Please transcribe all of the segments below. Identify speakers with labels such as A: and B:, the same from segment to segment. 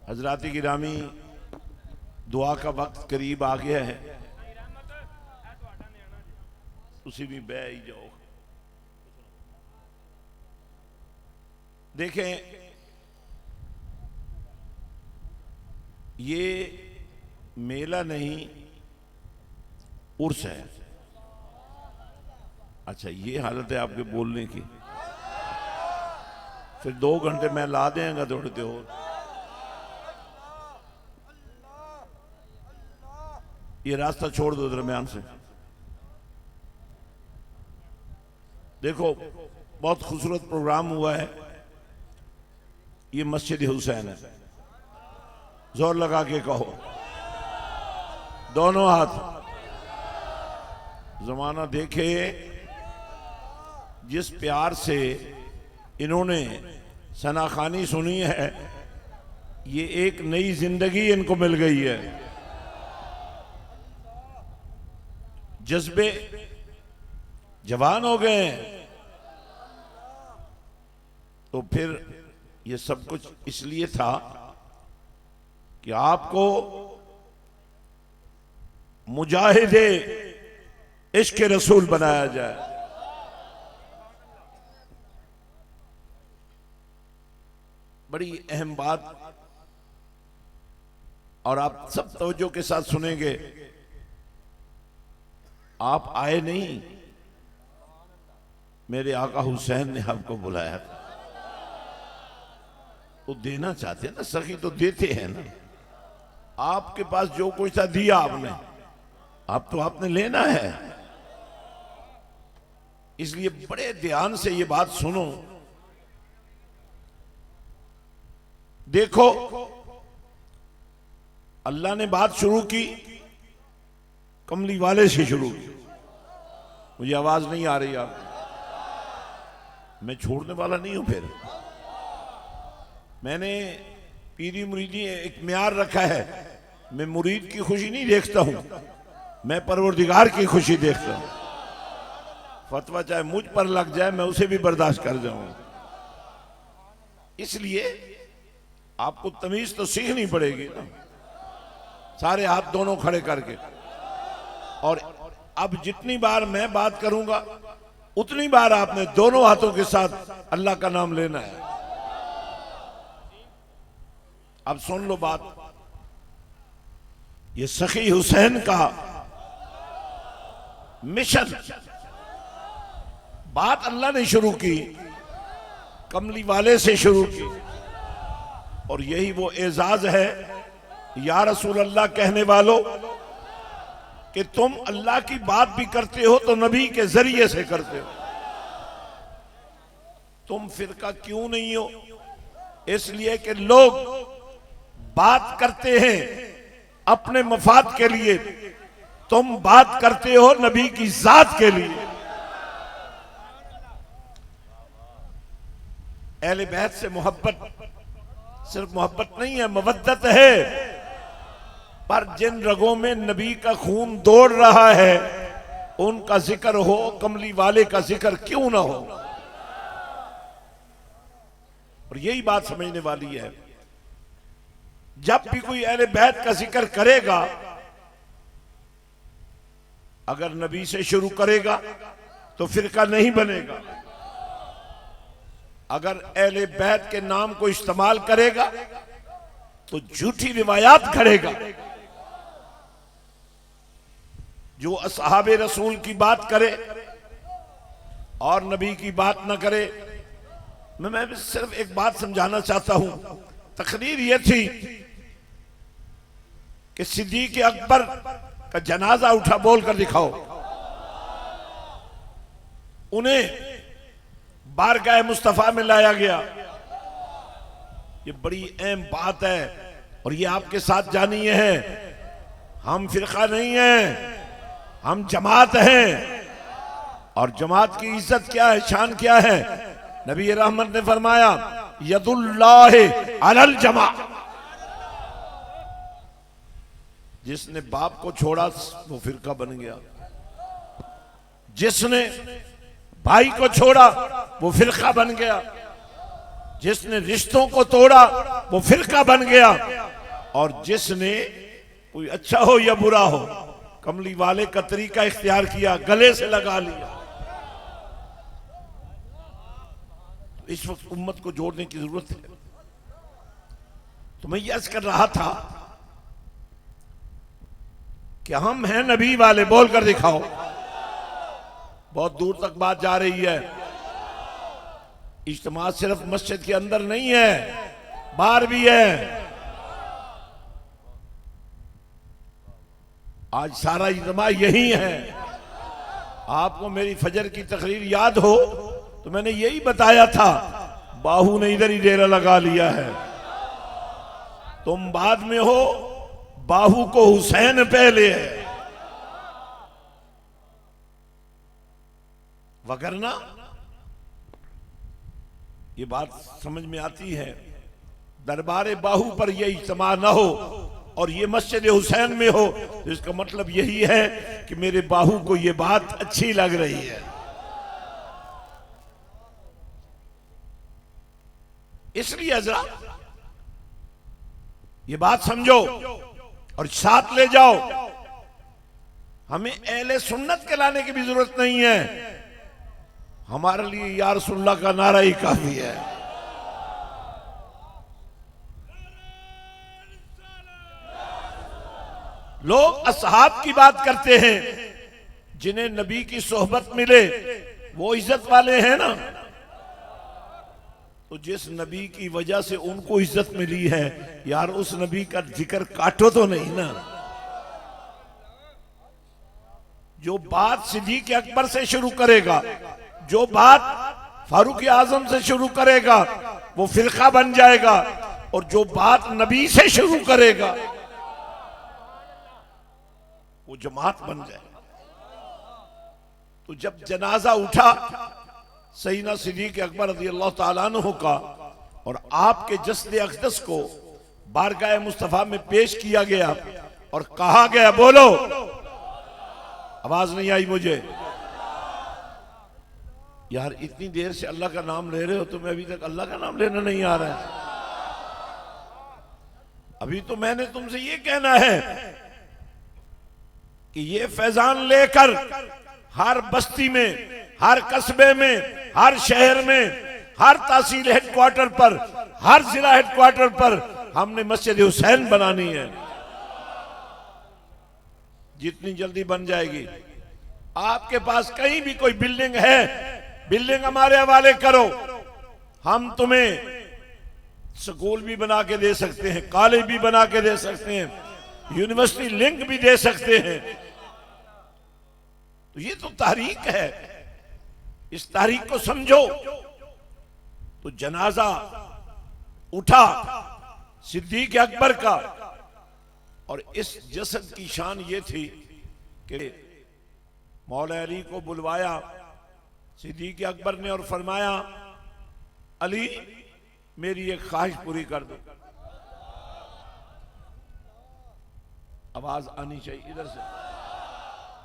A: हजरात गिरामी, दुआ का वक्त करीब आ गया है। उसी भी बह ही जाओ। देखें, ये मेला नहीं, उर्स है। अच्छा, ये हालत है आपके बोलने की। फिर 2 घंटे मैं ला देंगे थोड़ी देर। ये रास्ता छोड़ दो दरम्यान से। देखो, बहुत खूबसूरत प्रोग्राम हुआ है। ये मस्जिद हुसैन है। जोर लगा के कहो, दोनों हाथ। जमाना देखे जिस प्यार से इन्होंने सनाखानी सुनी है, ये एक नई जिंदगी इनको मिल गई है। जज्बे जवान हो गए हैं। तो फिर ये सब कुछ इसलिए था कि आपको मुजाहिदे इश्क रसूल बनाया जाए। बड़ी अहम बात, और आप सब तवज्जो के साथ सुनेंगे। आप आए नहीं, मेरे आका हुसैन ने आपको बुलाया था। तो देना चाहते हैं ना, सखी तो देते हैं ना। आपके पास जो कुछ था दिया आपने, अब तो आपने लेना है। इसलिए बड़े ध्यान से ये बात सुनो। देखो, अल्लाह ने बात शुरू की, कमली वाले से शुरू की। मुझे आवाज नहीं आ रही आप? मैं छोड़ने वाला नहीं हूं। फिर मैंने पीरी मुरीदी एक म्यार रखा है। मैं मुरीद की खुशी नहीं देखता हूं, मैं परवरदिगार की खुशी देखता हूं। फतवा चाहे मुझ पर लग जाए, मैं उसे भी बर्दाश्त कर जाऊंगा। इसलिए आपको तमीज तो सीखनी पड़ेगी ना। सारे हाथ दोनों खड़े करके। और अब जितनी बार मैं बात करूंगा, उतनी बार आपने दोनों हाथों के साथ अल्लाह का नाम लेना है। अब सुन लो बात। ये सखी हुसैन का मिशन, बात अल्लाह ने शुरू की, कमली वाले से शुरू की। और यही वो एजाज है, या रसूल अल्लाह कहने वालों, कि तुम अल्लाह की बात भी करते हो तो नबी के जरिए से करते हो। तुम फिरका क्यों नहीं हो? इसलिए कि लोग बात करते हैं अपने मफाद के लिए, तुम बात करते हो नबी की जात के लिए। अहले बैत से मोहब्बत सिर्फ मोहब्बत नहीं है, मवद्दत है। पर जिन रगों में नबी का खून दौड़ रहा है, उनका जिक्र हो, कमली वाले का जिक्र क्यों ना हो। और यही बात समझने वाली है। जब भी कोई अहले बैत का जिक्र करेगा, अगर नबी से शुरू करेगा तो फिरका नहीं बनेगा। अगर अहले बैत के नाम को इस्तेमाल करेगा तो झूठी रिवायात करेगा। जो असहाबे रसूल की बात करे और नबी की बात ना करे। मैं सिर्फ एक बात समझाना चाहता हूं। तकरीर यह थी कि सिद्दीक अकबर का जनाजा उठा, बोल कर दिखाओ। उन्हें बारगाह मुस्तफा में लाया गया। ये बड़ी अहम बात है और ये आपके साथ जानिए है। हम फिरका नहीं है, हम जमात हैं। और जमात की इज्जत क्या है, शान क्या है? नबी रहमत ने फरमाया, यदुल्लाह अलल जमा। जिसने बाप को छोड़ा वो फिरका बन गया, जिसने भाई को छोड़ा वो फिरका बन गया, जिसने रिश्तों को तोड़ा वो फिरका बन गया, और जिसने कोई अच्छा हो या बुरा हो कमली वाले का तरीका इख्तियार किया, गले से लगा लिया। इस वक्त उम्मत को जोड़ने की जरूरत है। तो मैं यह अर्ज कर रहा था कि हम हैं नबी वाले, बोल कर दिखाओ। बहुत दूर तक बात जा रही है। इज्तिमा सिर्फ मस्जिद के अंदर नहीं है, बाहर भी है। आज सारा इज्तिमा यही है। आपको मेरी फजर की तकरीर याद हो तो मैंने यही बताया था, बाहू ने इधर ही डेरा लगा लिया है। तुम बाद में हो, बाहू को हुसैन पहले है, वगरना ये बात समझ में आती है। दरबार बाहू पर यह इज्तिमा न हो और ये मस्जिद हुसैन में हो तो इसका मतलब यही है कि मेरे बाहू को ये बात अच्छी लग रही है। इसलिए हज़रात ये बात समझो और साथ ले जाओ। हमें अहले सुन्नत के लाने की भी जरूरत नहीं है, हमारे लिए या रसूलुल्लाह का नारा ही काफी है। लोग असहाब की बात करते हैं, जिन्हें नबी की सोहबत मिले वो इज्जत वाले हैं ना। तो जिस नबी की वजह से उनको इज्जत मिली है, यार उस नबी का जिक्र काटो तो नहीं ना। जो बात सिद्दीक़ अकबर से शुरू करेगा, जो बात फारूक आजम से शुरू करेगा वो फिरका बन जाएगा, और जो बात नबी से शुरू करेगा वो जमात बन जाएगा। तो जब जनाजा उठा सैयदना सिद्दीक़ अकबर रज़ियल्लाहु ताला अन्हु का और आपके जस्द अक़दस को बारगाह मुस्तफ़ा में पेश किया गया और कहा गया, बोलो, आवाज नहीं आई मुझे। यार इतनी देर से अल्लाह का नाम ले रहे हो, तुम्हें अभी तक अल्लाह का नाम लेना नहीं आ रहा है। अभी तो मैंने तुमसे ये कहना है कि ये फैजान लेकर हर बस्ती में, हर कस्बे में, हर शहर में, हर तहसील हेडक्वार्टर पर, हर जिला हेडक्वार्टर पर हमने मस्जिद हुसैन बनानी है। जितनी जल्दी बन जाएगी। आपके पास कहीं भी कोई बिल्डिंग है, बिल्डिंग हमारे हवाले करो, हम तुम्हें स्कूल भी बना के दे सकते हैं, कॉलेज भी बना के दे सकते हैं, यूनिवर्सिटी लिंक भी दे सकते हैं। तो ये तो तारीख है, इस तारीख को समझो। तो जनाजा उठा सिद्दीक़ अकबर का, और इस जसद की शान ये थी कि मौला अली को बुलवाया सिद्दीक़ अकबर ने और फरमाया, अली मेरी एक ख्वाहिश पूरी कर दो। आवाज आनी चाहिए,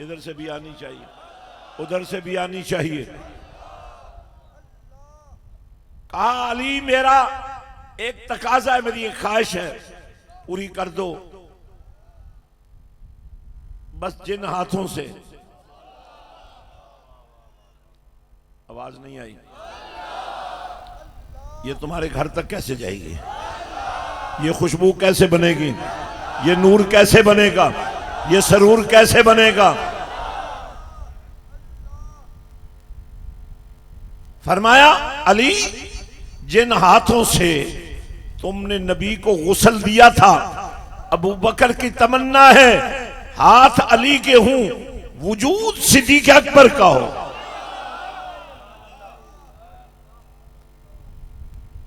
A: इधर से भी आनी चाहिए, उधर से भी आनी चाहिए। कहा, अली मेरा एक तकाजा है, मेरी एक ख्वाहिश है, पूरी कर दो। बस जिन हाथों से, आवाज नहीं आई, ये तुम्हारे घर तक कैसे जाएगी, ये खुशबू कैसे बनेगी, ये नूर कैसे बनेगा, ये सरूर कैसे बनेगा। फरमाया, अली जिन हाथों से तुमने नबी को गुस्ल दिया था, अबू बकर की तमन्ना है हाथ अली के हूं, वजूद सिद्दीक़ अकबर का हो।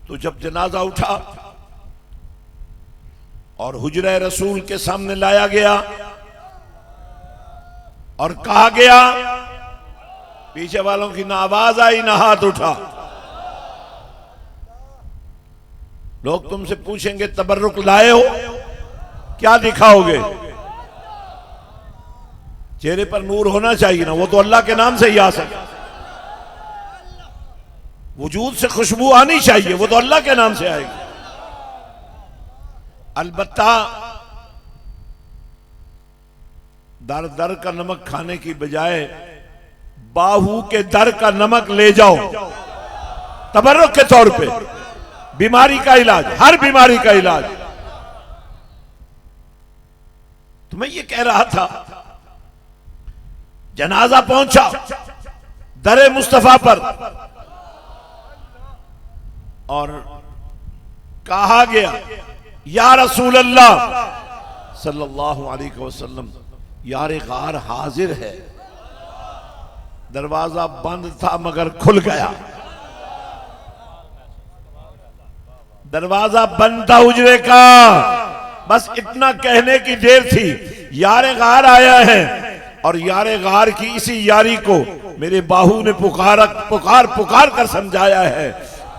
A: तो जब जनाजा उठा और हुजरा रसूल के सामने लाया गया और कहा गया, पीछे वालों की ना आवाज आई ना हाथ उठा। लोग तुमसे पूछेंगे तबर्रुक लाए हो, क्या दिखाओगे? चेहरे पर नूर होना चाहिए ना, वो तो अल्लाह के नाम से ही आ सकता। वजूद से खुशबू आनी चाहिए, वो तो अल्लाह के नाम से आएगी। अलबत्ता दर दर का नमक खाने की बजाय बाहू के दर का नमक ले जाओ तबर्रुक के तौर पे, बीमारी का इलाज, हर बीमारी का इलाज। तो मैं ये कह रहा था, जनाजा पहुंचा दरे मुस्तफा पर और कहा गया या रसूल अल्लाह सल्लल्लाहु अलैहि वसल्लम, यार गार हाजिर है। दरवाजा बंद था मगर खुल गया। दरवाजा बंद था हुजरे का, बस इतना कहने की देर थी, यार गार आया है। और यार गार की इसी यारी को मेरे बाहू ने पुकार कर समझाया है।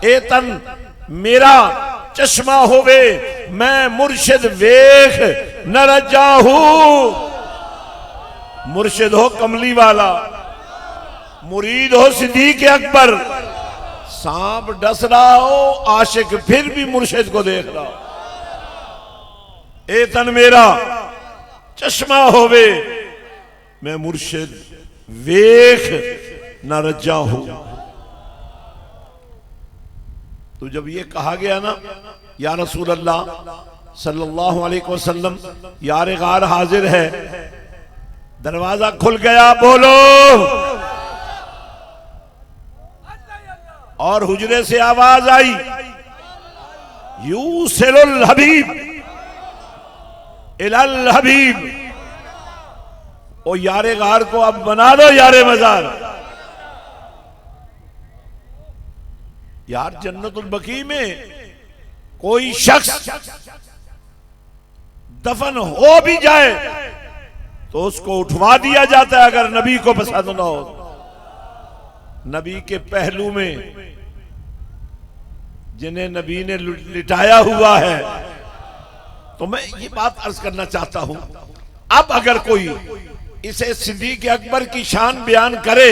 A: ए तन मेरा चश्मा होवे, मैं मुर्शिद वेख न रजाहू। मुर्शिद हो कमली वाला, मुरीद हो सिद्दीक अकबर, सांप डस रहा हो आशिक फिर भी मुर्शिद को देख रहा हो। ए तन मेरा चश्मा होवे, मैं मुर्शिद वेख न रजा हूं। तो जब ये कहा गया ना या रसूल अल्लाह सल्लल्लाहु अलैहि वसल्लम, यार गार हाजिर है, दरवाजा खुल गया। बोलो। और हुजरे से आवाज आई, यूसिलुल हबीब इलल हबीब। ओ यारे गार को अब बना दो यारे मजार। यार जन्नतुल बकी में कोई शख्स दफन हो भी जाए तो उसको उठवा दिया जाता है अगर नबी को पसंद ना हो। नबी के पहलू में जिन्हें नबी ने लिटाया हुआ है। तो मैं ये बात अर्ज करना चाहता हूं, अब अगर कोई इसे सिद्दीक अकबर की शान बयान करे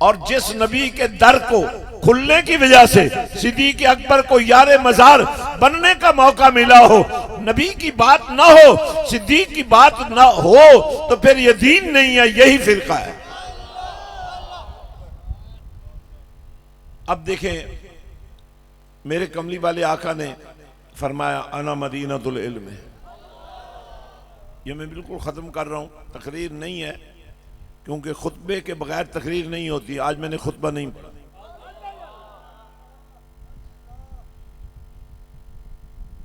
A: और जिस नबी के दर को खुलने की वजह से सिद्दीक अकबर को यारे मजार बनने का मौका मिला हो, नबी की बात ना हो, सिद्दीक की बात ना हो, तो फिर ये दीन नहीं है, यही फिरका है। अब देखें, मेरे कमली वाले आका ने फरमाया अना मदीनतुल इल्म। ये मैं बिल्कुल ख़त्म कर रहा हूँ, तकरीर नहीं है, क्योंकि खुतबे के बगैर तकरीर नहीं होती। आज मैंने खुतबा नहीं पढ़ा।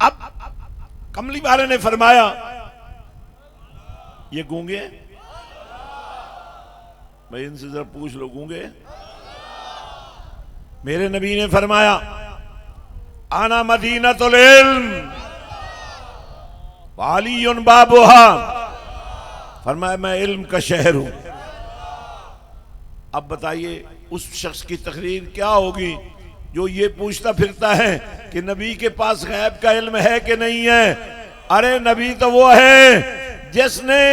A: अब कमली वाले ने फरमाया, ये गूंगे, भाई इनसे जरा पूछ लो, गूंगे? मेरे नबी ने फरमाया आना मदीनतुल इल्म वालियुन बाबुहा। फरमाया मैं इल्म का शहर हूं। अब बताइए उस शख्स की तकरीर क्या होगी जो ये पूछता फिरता है कि नबी के पास गैब का इल्म है कि नहीं है। अरे नबी तो वो है जिसने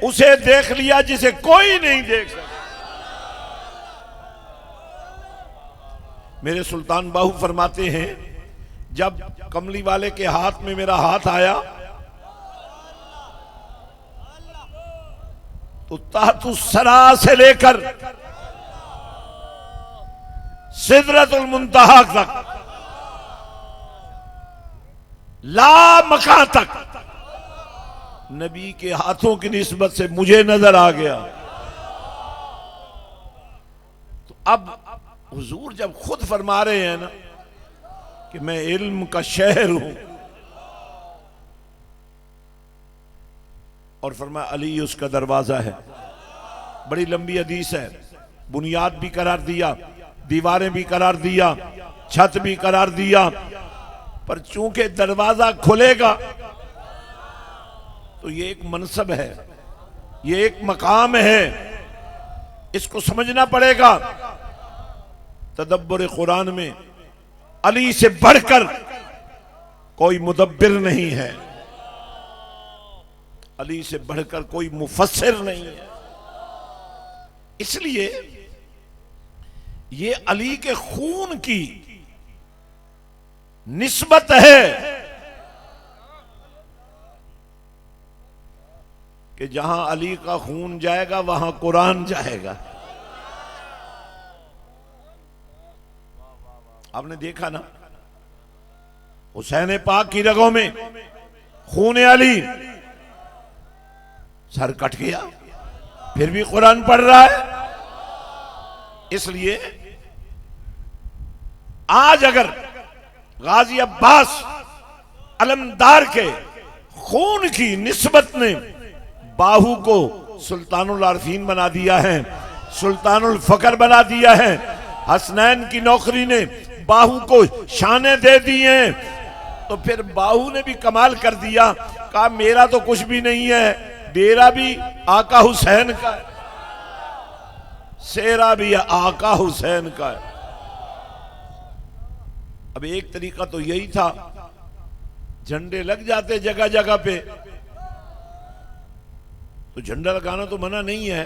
A: उसे देख लिया जिसे कोई नहीं देख सकता। मेरे सुल्तान बाहू फरमाते हैं, जब कमली वाले के हाथ में मेरा हाथ आया तो ताहतु सरा से लेकर सिदरतुल मुंतहा तक, ला मका तक नबी के हाथों की निस्बत से मुझे नजर आ गया। तो अब हुजूर जब खुद फरमा रहे हैं ना कि मैं इल्म का शहर हूं, और फरमाया अली उसका दरवाजा है। बड़ी लंबी हदीस है, बुनियाद भी करार दिया, दीवारें भी करार दिया, छत भी करार दिया, पर चूंकि दरवाजा खुलेगा तो ये एक मनसब है, ये एक मकाम है, इसको समझना पड़ेगा। तदब्बुर कुरान में अली से बढ़कर कोई मुदब्बिर नहीं है, अली से बढ़कर कोई मुफस्सिर नहीं है। इसलिए ये अली के खून की निस्बत है कि जहां अली का खून जाएगा वहां कुरान जाएगा। आपने देखा ना, हुसैन पाक की रगों में खून अली, सर कट गया, फिर भी कुरान पढ़ रहा है। इसलिए आज अगर गाजी अब्बास अलमदार के खून की निस्बत ने बाहू को सुल्तानुल आरफीन बना दिया है, सुल्तानुल फकर बना दिया है, हसनैन की नौकरी ने बाहू को शाने दे दी हैं, तो फिर बाहू ने भी कमाल कर दिया, कहा मेरा तो कुछ भी नहीं है, डेरा भी आका हुसैन का है, सेरा भी आका हुसैन का है। अब एक तरीका तो यही था, झंडे लग जाते जगह जगह पे, तो झंडा लगाना तो मना नहीं है,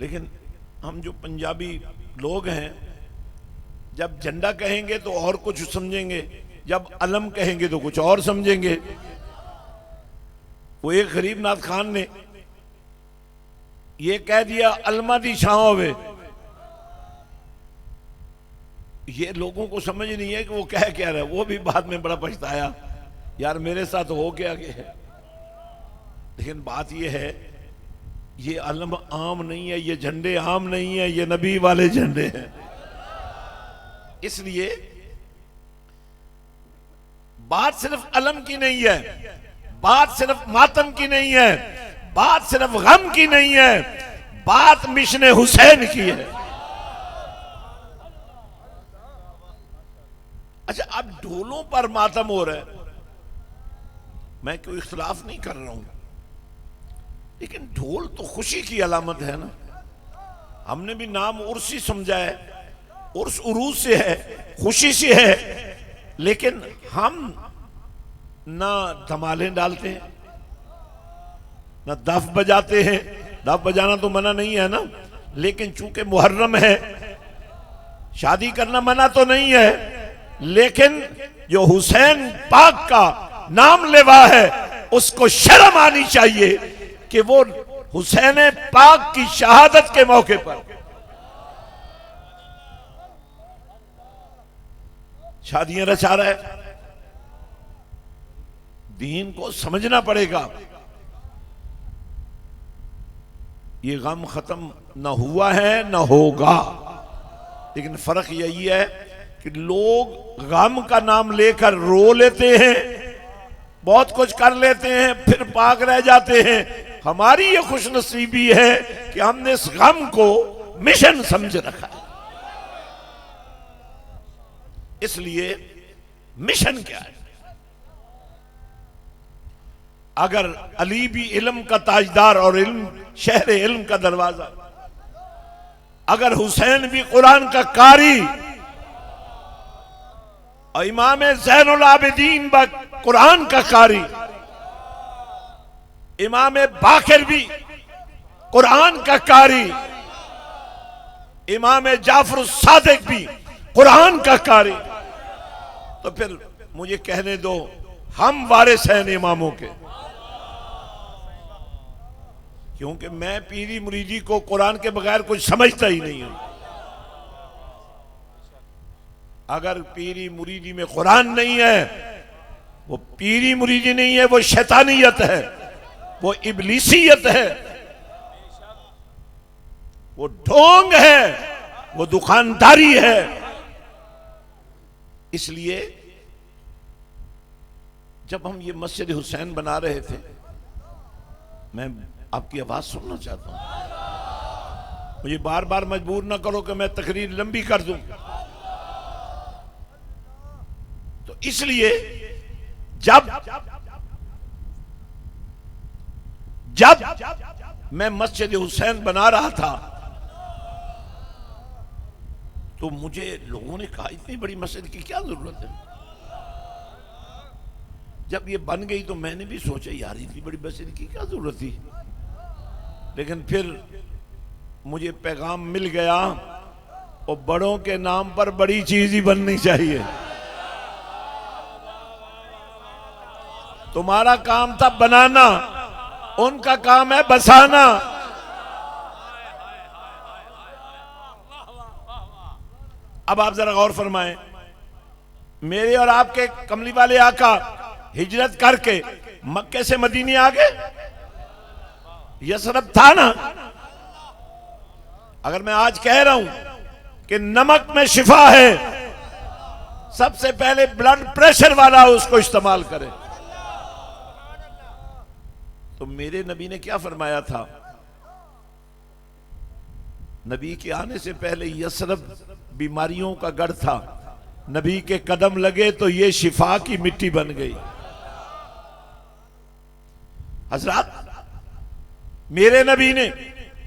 A: लेकिन हम जो पंजाबी लोग हैं, जब झंडा कहेंगे तो और कुछ समझेंगे, जब अलम कहेंगे तो कुछ और समझेंगे। वो एक गरीब नाथ खान ने ये कह दिया अलमा दी छांव वे, ये लोगों को समझ नहीं है कि वो कह क्या रहा है। वो भी बाद में बड़ा पछताया, यार मेरे साथ हो क्या गया। लेकिन बात ये है, ये अलम आम नहीं है, ये झंडे आम नहीं है, ये नबी वाले झंडे हैं। इसलिए बात सिर्फ अलम की नहीं है, बात सिर्फ मातम की नहीं है, बात सिर्फ गम की नहीं है, बात मिशन हुसैन की है। अच्छा, अब ढोलों पर मातम हो रहा है, मैं कोई इख्तिलाफ नहीं कर रहा हूं, लेकिन ढोल तो खुशी की अलामत है ना। हमने भी नाम उर्स ही समझा है, उर्स उरूज से है, खुशी से है, लेकिन हम ना धमालें डालते हैं, ना दफ बजाते हैं। दफ बजाना तो मना नहीं है ना, लेकिन चूंकि मुहर्रम है, शादी करना मना तो नहीं है, लेकिन जो हुसैन पाक का नाम लेवा है उसको शर्म आनी चाहिए कि वो हुसैन पाक की शहादत के मौके पर शादियां रचा रहा है। दीन को समझना पड़ेगा। ये गम खत्म न हुआ है न होगा, लेकिन फर्क यही है कि लोग गम का नाम लेकर रो लेते हैं, बहुत कुछ कर लेते हैं, फिर पाक रह जाते हैं। हमारी ये खुशनसीबी है कि हमने इस गम को मिशन समझ रखा है। इसलिए मिशन क्या है? अगर अली भी इल्म का ताजदार और इल्म शहर इल्म का दरवाजा, अगर हुसैन भी कुरान का कारी और इमाम ज़ैनुल आबिदीन कुरान का कारी, इमाम बाकिर भी कुरान का कारी, इमाम जाफर सादिक भी कुरान का कारी, तो फिर मुझे कहने दो हम वारिस हैं इमामों के। क्योंकि मैं पीरी मुरीदी को कुरान के बगैर कुछ समझता ही नहीं हूं। अगर पीरी मुरीदी में कुरान नहीं है, वो पीरी मुरीदी नहीं है, वो शैतानियत है, वो इबलीसियत है, वो ढोंग है, वो दुकानदारी है। इसलिए जब हम ये मस्जिद हुसैन बना रहे थे, मैं आपकी आवाज सुनना चाहता हूं। मुझे बार बार मजबूर ना करो कि मैं तकरीर लंबी कर दूं। तो इसलिए जब मैं मस्जिद हुसैन बना रहा था, तो मुझे लोगों ने कहा इतनी बड़ी मस्जिद की क्या जरूरत है। जब ये बन गई तो मैंने भी सोचा यार इतनी बड़ी मस्जिद की क्या जरूरत थी। लेकिन फिर मुझे पैगाम मिल गया वो बड़ों के नाम पर बड़ी चीज ही बननी चाहिए। तुम्हारा काम था बनाना, उनका काम है बसाना। अब आप जरा गौर फरमाएं, मेरे और आपके कमली वाले आका हिजरत करके मक्के से मदीने आ गए। यसरब था ना। अगर मैं आज कह रहा हूं कि नमक में शिफा है, सबसे पहले ब्लड प्रेशर वाला उसको इस्तेमाल करे। तो मेरे नबी ने क्या फरमाया था? नबी के आने से पहले यसरब बीमारियों का गढ़ था। नबी के कदम लगे तो ये शिफा की मिट्टी बन गई। हजरत, मेरे नबी ने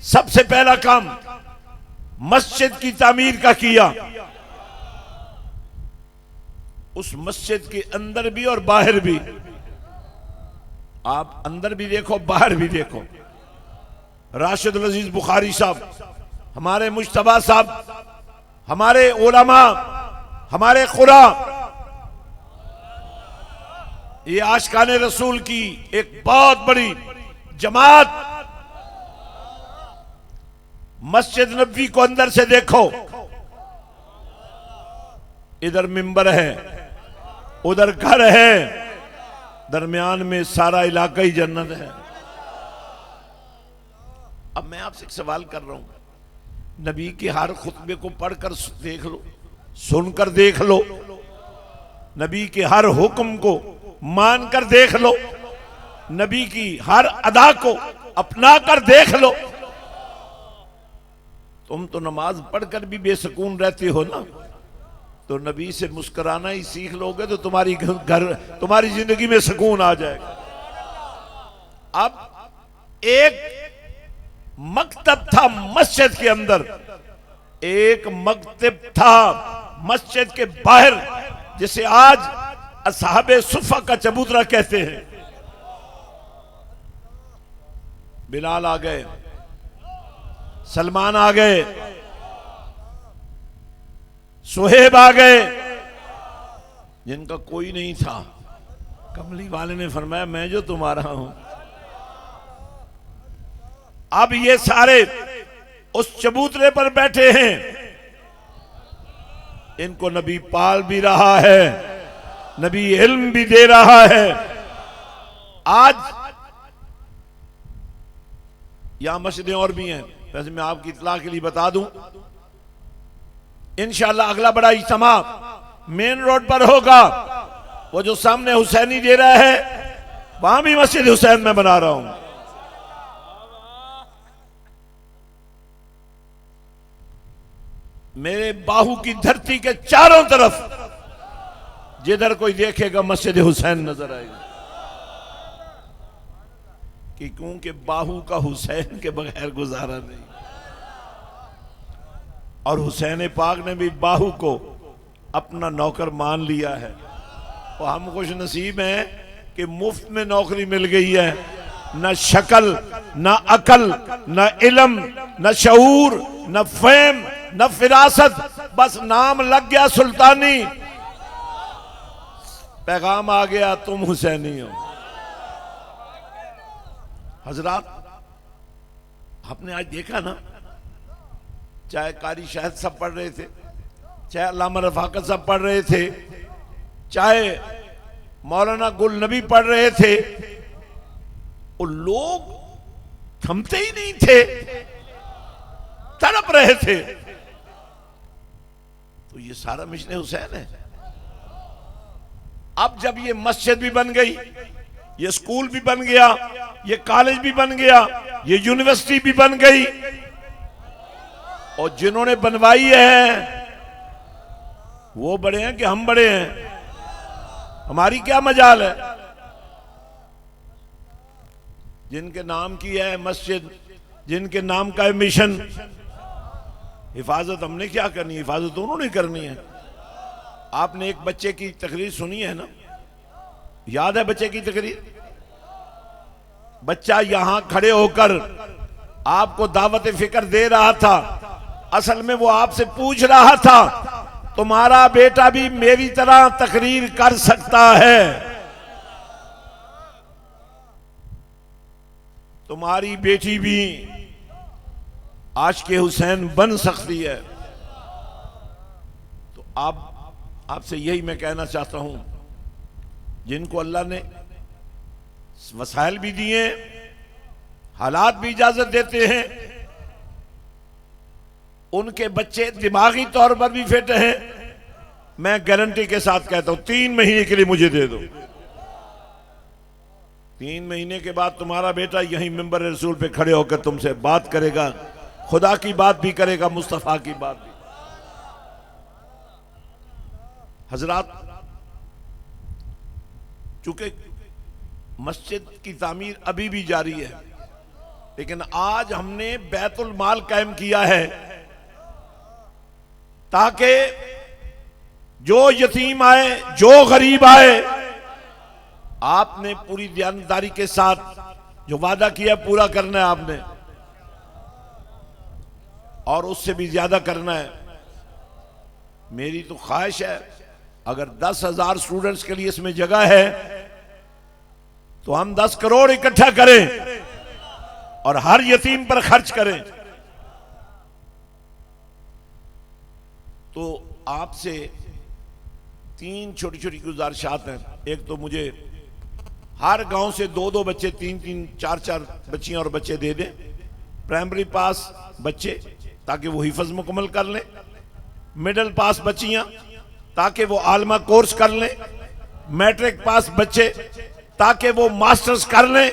A: सबसे पहला काम मस्जिद की तामीर का किया। उस मस्जिद के अंदर भी और बाहर भी, आप अंदर भी देखो बाहर भी देखो। राशिदुल अजीज बुखारी साहब, हमारे मुश्तबा साहब, हमारे उलमा, हमारे खुरा, ये आशिकाने रसूल की एक बहुत बड़ी जमात मस्जिद नबवी को अंदर से देखो। इधर मिंबर है, उधर घर है, दरमियान में सारा इलाका ही जन्नत है। अब मैं आपसे एक सवाल कर रहा हूं, नबी के हर खुतबे को पढ़कर देख लो, सुनकर देख लो, नबी के हर हुक्म को मानकर देख लो, नबी की हर अदा को अपना कर देख लो। तुम तो नमाज पढ़कर भी बेसुकून रहते हो ना, तो नबी से मुस्कुराना ही सीख लोगे तो तुम्हारी जिंदगी में सुकून आ जाएगा। अब एक मकतब था मस्जिद के अंदर, एक मकतब था मस्जिद के बाहर, जिसे आज असहाबे सुफा का चबूतरा कहते हैं। बिलाल आ गए, सलमान आ गए, सुहेब आ गए, जिनका कोई नहीं था। कमली वाले ने फरमाया मैं जो तुम्हारा हूं। अब ये सारे उस चबूतरे पर बैठे हैं, इनको नबी पाल भी रहा है, नबी इल्म भी दे रहा है। आज यहां मस्जिदें और भी हैं, वैसे मैं आपकी इत्तला के लिए बता दूं, इंशाअल्लाह अगला बड़ा इज्तिमा मेन रोड पर होगा। वो जो सामने हुसैनी दे रहा है, वहां भी मस्जिद हुसैन में बना रहा हूं। मेरे बाहू की धरती के चारों तरफ जिधर कोई देखेगा मस्जिद हुसैन नजर आएगा, कि क्योंकि बाहू का हुसैन के बगैर गुजारा नहीं। और हुसैन पाक ने भी बाहू को अपना नौकर मान लिया है। तो हम खुश नसीब हैं कि मुफ्त में नौकरी मिल गई है। न शक्ल, न अकल, न इल्म, न शऊर, न फेम, न फिरासत, बस नाम लग गया सुल्तानी, पैगाम आ गया तुम हुसैनी हो। हजरात, आपने आज देखा ना, चाहे कारी शाहिद साहब पढ़ रहे थे, चाहे अल्लामा रफाकत साहब पढ़ रहे थे, चाहे मौलाना गुल नबी पढ़ रहे थे, वो लोग थमते ही नहीं थे, तड़प रहे थे। तो ये सारा मिशन हुसैन है। अब जब ये मस्जिद भी बन गई, ये स्कूल भी बन गया, ये कॉलेज भी बन गया, ये यूनिवर्सिटी भी बन गई, और जिन्होंने बनवाई है वो बड़े हैं कि हम बड़े हैं? हमारी क्या मजाल है? जिनके नाम की है मस्जिद, जिनके नाम का है मिशन, हिफाजत हमने क्या करनी है? हिफाजत उन्होंने करनी है। आपने एक बच्चे की तकरीर सुनी है ना, याद है बच्चे की तकरीर? बच्चा यहां खड़े होकर आपको दावत फिक्र दे रहा था असल में वो आपसे पूछ रहा था तुम्हारा बेटा भी मेरी तरह तकरीर कर सकता है, तुम्हारी बेटी भी आशिक़े हुसैन बन सकती है। तो आपसे यही मैं कहना चाहता हूं, जिनको अल्लाह ने वसाइल भी दिए, हालात भी इजाजत देते हैं, उनके बच्चे दिमागी तौर पर भी फिट हैं, मैं गारंटी के साथ कहता हूं 3 महीने के लिए मुझे दे दो, 3 महीने के बाद तुम्हारा बेटा यहीं मिंबर रसूल पे खड़े होकर तुमसे बात करेगा, खुदा की बात भी करेगा, मुस्तफा की बात भी। हजरात, चूंकि मस्जिद की तामीर अभी भी जारी है, लेकिन आज हमने बैतुल माल कायम किया है ताकि जो यतीम आए, जो गरीब आए, आपने पूरी ईमानदारी के साथ जो वादा किया पूरा करना है आपने, और उससे भी ज्यादा करना है। मेरी तो ख्वाहिश है अगर 10,000 स्टूडेंट्स के लिए इसमें जगह है तो हम 10 करोड़ इकट्ठा करें और हर यतीम पर खर्च करें। तो आपसे 3 छोटी छोटी गुजारिशात हैं। एक तो मुझे हर गांव से 2-2 बच्चे, 3-3, 4-4 बच्चियां और बच्चे दे दें, प्राइमरी पास बच्चे ताकि वो हिफज मुकम्मल कर लें, मिडिल पास बच्चियां ताकि वो आलमा कोर्स कर लें, मैट्रिक पास बच्चे ताकि वो मास्टर्स कर लें।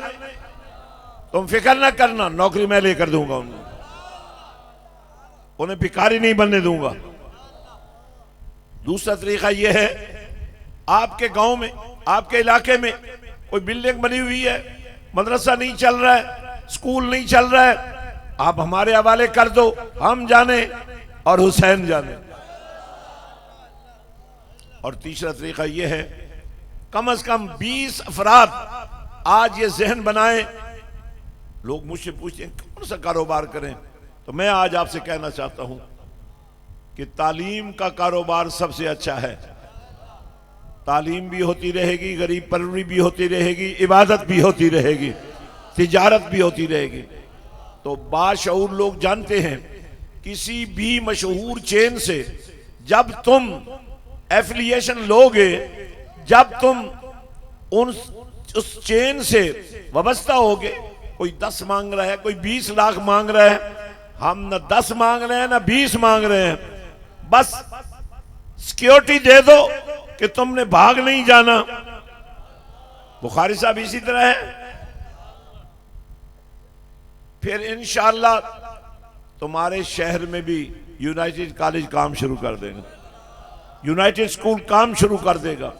A: तुम फिक्र ना करना, नौकरी मैं लेकर दूंगा उन्हें भिखारी नहीं बनने दूंगा। दूसरा तरीका यह है, आपके गांव में, आपके इलाके में कोई बिल्डिंग बनी हुई है, मदरसा नहीं चल रहा है, स्कूल नहीं चल रहा है, आप हमारे हवाले कर दो, हम जाने और हुसैन जाने। और तीसरा तरीका यह है, कम से कम 20 अफराद आज ये जहन बनाएं। लोग मुझसे पूछते हैं कौन सा कारोबार करें, तो मैं आज आपसे कहना चाहता हूं कि तालीम का कारोबार सबसे अच्छा है। तालीम भी होती रहेगी, गरीब परवरी भी होती रहेगी, इबादत भी होती रहेगी, तिजारत भी होती रहेगी। तो बाशऊर लोग जानते हैं, किसी भी मशहूर चेन से जब तुम एफिलिएशन लोगे, जब तुम उस चेन से वाबस्ता होगे, कोई 10 मांग रहा है, कोई 20 लाख मांग रहा है, हम न 10 मांग रहे हैं न 20 मांग रहे हैं, बस सिक्योरिटी दे दो कि तुमने भाग नहीं जाना। बुखारी साहब इसी तरह है। फिर इंशाअल्लाह तुम्हारे शहर में भी यूनाइटेड कॉलेज काम शुरू कर देगा, यूनाइटेड स्कूल काम शुरू कर देगा।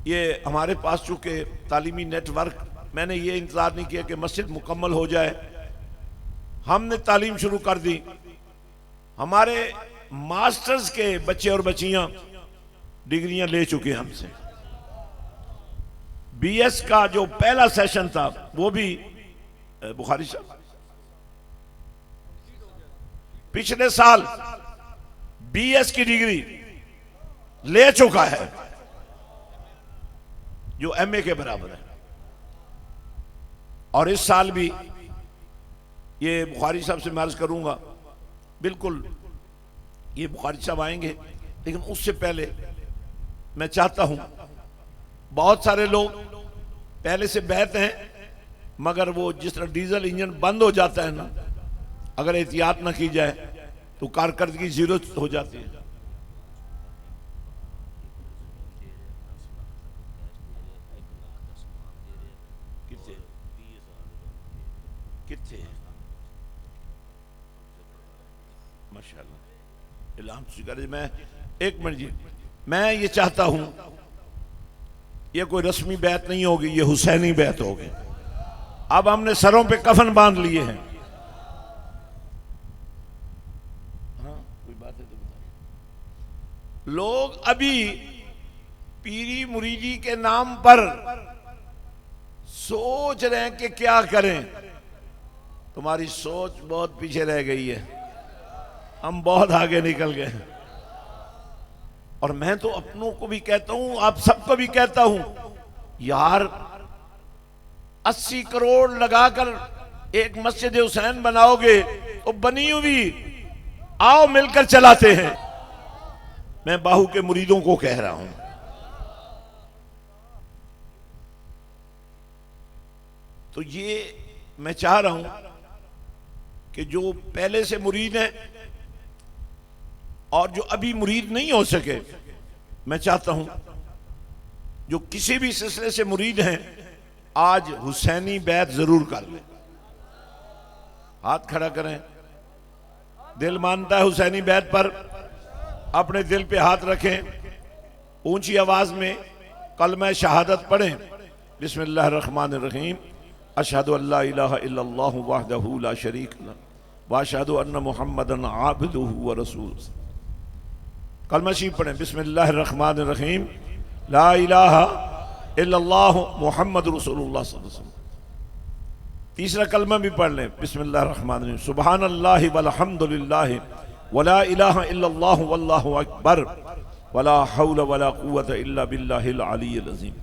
A: ये हमारे पास चूंकि तालीमी नेटवर्क, मैंने ये इंतजार नहीं किया कि मस्जिद मुकम्मल हो जाए, हमने तालीम शुरू कर दी। हमारे मास्टर्स के बच्चे और बच्चियां डिग्रियां ले चुके हैं हमसे। बीएस का जो पहला सेशन था वो भी बुखारी साहब पिछले साल बीएस की डिग्री ले चुका है, जो एमए के बराबर है। और इस साल भी ये बुखारी साहब से मैं अर्ज करूंगा, बिल्कुल ये बुखारी साहब आएंगे, लेकिन उससे पहले मैं चाहता हूं, बहुत सारे लोग पहले से बैठ हैं, मगर वो जिस तरह डीजल इंजन बंद हो जाता है ना, अगर एहतियात ना की जाए तो कारकर्दगी जीरो हो जाती है। कितने माशाल्लाह इलाम शुक्र। मैं एक मिनट जी, मैं ये चाहता हूं, ये कोई रस्मी बैत नहीं होगी, ये हुसैनी बैत होगी। अब हमने सरों पे कफन बांध लिए हैं। हाँ कोई बात है तो बता। लोग अभी पीरी मुरीदी के नाम पर सोच रहे हैं कि क्या करें। तुम्हारी सोच बहुत पीछे रह गई है। हम बहुत आगे निकल गए। और मैं तो अपनों को भी कहता हूं, आप सबको भी कहता हूं, यार 80 करोड़ लगाकर एक मस्जिद हुसैन बनाओगे तो बनी हुई, आओ मिलकर चलाते हैं। मैं बाहू के मुरीदों को कह रहा हूं, तो ये मैं चाह रहा हूं कि जो पहले से मुरीद हैं और जो अभी मुरीद नहीं हो सके, मैं चाहता हूं जो किसी भी सिलसिले से मुरीद हैं, आज हुसैनी बैत जरूर कर लें। हाथ खड़ा करें, दिल मानता है हुसैनी बैत पर, अपने दिल पे हाथ रखें, ऊंची आवाज में कलमा शहादत पढ़ें, बिस्मिल्लाहिर्रहमानिर्रहीम, अशहदु अल्ला इलाहा इल्लल्लाहु वहदहु ला शरीक लह व अशहदु अन्ना मुहम्मदन अब्दुहु व रसूलुहु। कलमा शरीफ पढ़ें, बिस्मिल्लाहिर्रहमानिर्रहीम, ला इलाहा इल्लल्लाहु मुहम्मदुर रसूलुल्लाह सल्लल्लाहु अलैहि वसल्लम। तीसरा कलमा भी पढ़ लें, बिस्मिल्लाहिर्रहमानिर्रहीम, सुब्हानल्लाहि वल्हम्दुलिल्लाहि वला इलाहा इल्लल्लाहु वल्लाहु अकबर वला हौला वला कुव्वता इल्ला बिल्लाहिल अलिय्यिल अज़ीम।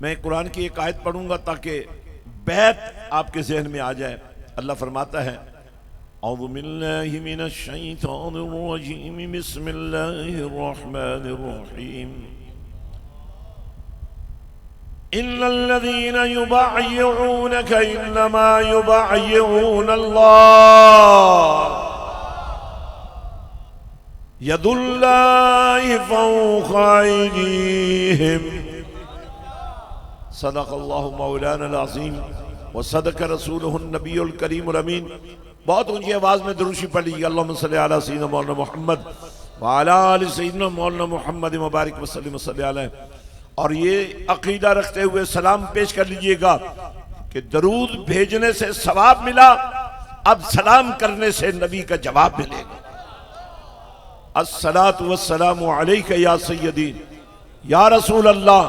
A: मैं कुरान की एक आयत पढ़ूंगा ताकि बैत आपके ज़हन में आ जाए। अल्लाह फरमाता है, औज़ु बिल्लाहि मिनश शैतानिर रजीम, बिस्मिल्लाहिर रहमानिर रहीम, इन्नल्लज़ीना युबय्यिऊनका इन्नमा युबय्यिऊना अल्लाह यदुल्लाहि फौक़ा अयदीहिम, सदक़ल्लाहु मौलाना अज़ीम व सदक़ रसूलुहुन नबियुल करीमुल अमीन। बहुत ऊंची आवाज में दुरूशी पढ़ लीजिए, अल्लाहुम्मा सल्लि अला सय्यिदिना मौलाना मुहम्मद व अला आलि सय्यिदिना मौलाना मुहम्मद मुबारक व सल्लि अलैहि। और ये अकीदा रखते हुए सलाम पेश कर लीजिएगा कि दरूद भेजने से सवाब मिला, अब सलाम करने से नबी का जवाब मिलेगा। अस्सलातु वस्सलामु अलैका या सय्यदी या रसूल अल्लाह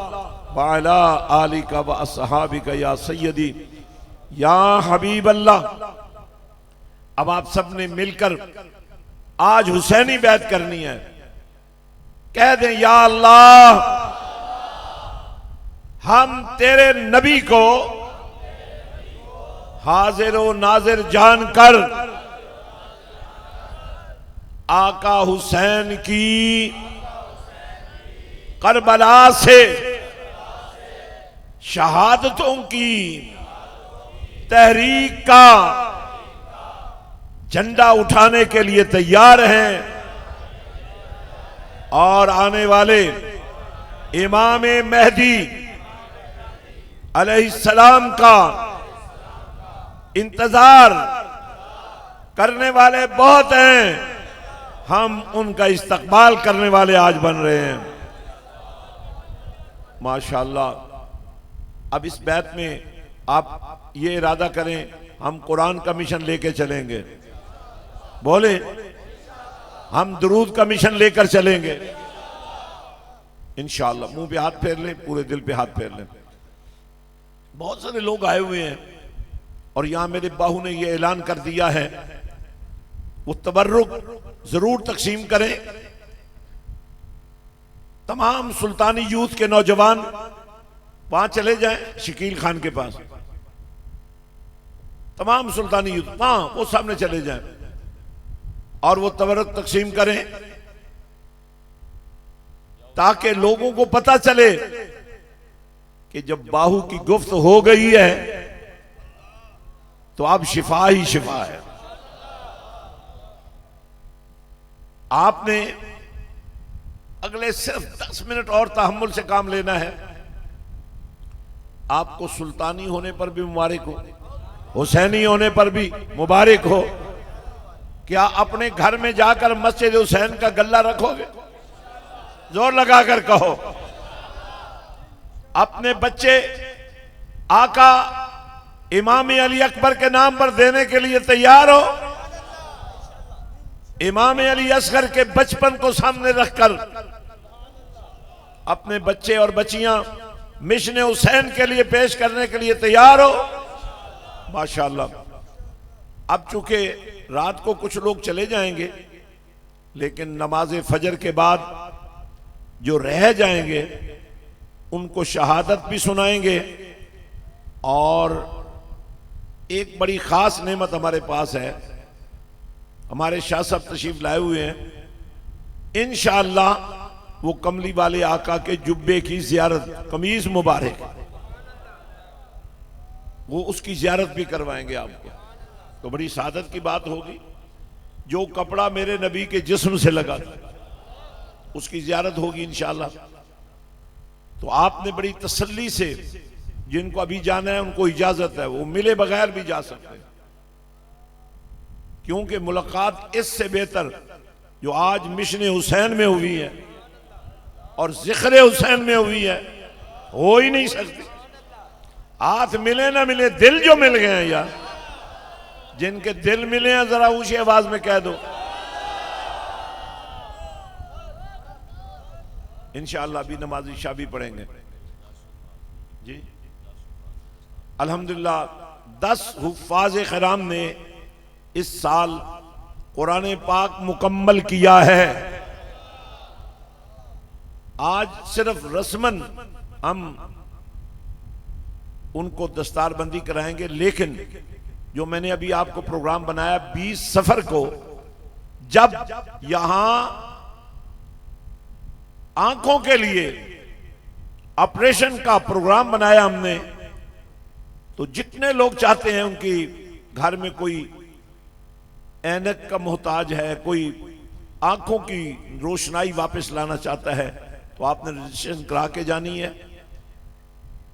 A: व अला आलिका व अस्हाबिका या सय्यदी या हबीब अल्लाह। अब आप सब ने मिलकर आज हुसैनी बैत करनी है। कह दें, या अल्लाह, हम तेरे नबी को हाजिर व नाजिर जानकर आका हुसैन की करबला से शहादतों की तहरीक का झंडा उठाने के लिए तैयार हैं और आने वाले इमाम मेहदी अलैहिस्सलाम का इंतजार करने वाले बहुत हैं। हम उनका इस्तकबाल करने वाले आज बन रहे हैं, माशाअल्लाह। अब इस बैत में आप ये इरादा करें, हम कुरान का मिशन लेके चलेंगे, बोले हम दुरूद का मिशन लेकर चलेंगे इंशाअल्लाह। मुंह पे हाथ फेर लें, पूरे दिल पे हाथ फेर लें। बहुत सारे लोग आए हुए हैं और यहां मेरे बाहू ने यह ऐलान कर दिया है, वो तबर्रुक जरूर तकसीम करें। तमाम सुल्तानी यूथ के नौजवान वहां चले जाएं, शकील खान के पास, तमाम सुल्तानी यूथ वहां वो सामने चले जाएं और वो तबर्रुक तकसीम करें ताकि लोगों को पता चले कि जब बाहू की गुफ्त हो गई है तो अब शिफा ही शिफा है। आपने अगले सिर्फ 10 मिनट और तहम्मुल से काम लेना है। आपको सुल्तानी होने पर भी मुबारक हो, हुसैनी होने पर भी मुबारक हो। क्या अपने घर में जाकर मस्जिद हुसैन का गल्ला रखोगे? जोर लगाकर कहो। अपने बच्चे आका इमाम अली अकबर के नाम पर देने के लिए तैयार हो? इमाम अली असगर के बचपन को सामने रखकर अपने बच्चे और बच्चियां मिशन हुसैन के लिए पेश करने के लिए तैयार हो? माशाअल्लाह। अब चूंकि रात को कुछ लोग चले जाएंगे, लेकिन नमाज फजर के बाद जो रह जाएंगे उनको शहादत भी सुनाएंगे। और एक बड़ी खास नेमत हमारे पास है, हमारे शाह साहब तशरीफ लाए हुए हैं, इंशाअल्लाह वो कमली वाले आका के जुब्बे की जियारत, कमीज मुबारक, वो उसकी जियारत भी करवाएंगे आपको। तो बड़ी सादत की बात होगी। जो कपड़ा मेरे नबी के जिस्म से लगा उसकी जियारत होगी इंशाअल्लाह। तो आपने बड़ी तसल्ली से, जिनको अभी जाना है उनको इजाजत है, वो मिले बगैर भी जा सकते हैं, क्योंकि मुलाकात इससे बेहतर जो आज मिशन हुसैन में हुई है और जिक्र हुसैन में हुई है हो ही नहीं सकती। हाथ मिले ना मिले, दिल जो मिल गए हैं यार, जिनके दिल मिले हैं जरा ऊंची आवाज में कह दो इंशाअल्लाह। भी नमाज इशा भी पढ़ेंगे जी। अल्हम्दुलिल्लाह 10 हुफ्फाज़ क़ुरान ने इस साल कुरान पाक मुकम्मल किया है। आज सिर्फ रस्मन हम उनको दस्तारबंदी कराएंगे, लेकिन जो मैंने अभी आपको प्रोग्राम बनाया 20 सफर को, जब यहां आंखों के लिए ऑपरेशन का प्रोग्राम बनाया हमने, तो जितने लोग चाहते हैं, उनकी घर में कोई ऐनक का मोहताज है, कोई आंखों की रोशनाई वापस लाना चाहता है, तो आपने रजिस्ट्रेशन करा के जानी है,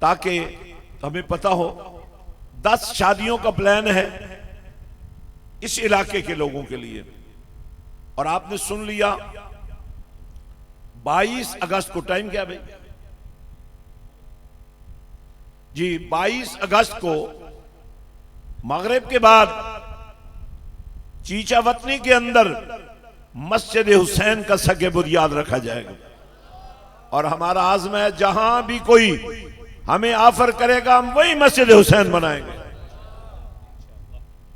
A: ताकि हमें पता हो। 10 शादियों का प्लान है इस इलाके के लोगों के लिए। और आपने सुन लिया 22 अगस्त को, टाइम क्या भाई जी, 22 अगस्त को मगरिब के बाद चीचावतनी के अंदर मस्जिद हुसैन का सगे बुनियाद रखा जाएगा। और हमारा आज़म है, जहां भी कोई हमें ऑफर करेगा हम वही मस्जिद हुसैन बनाएंगे।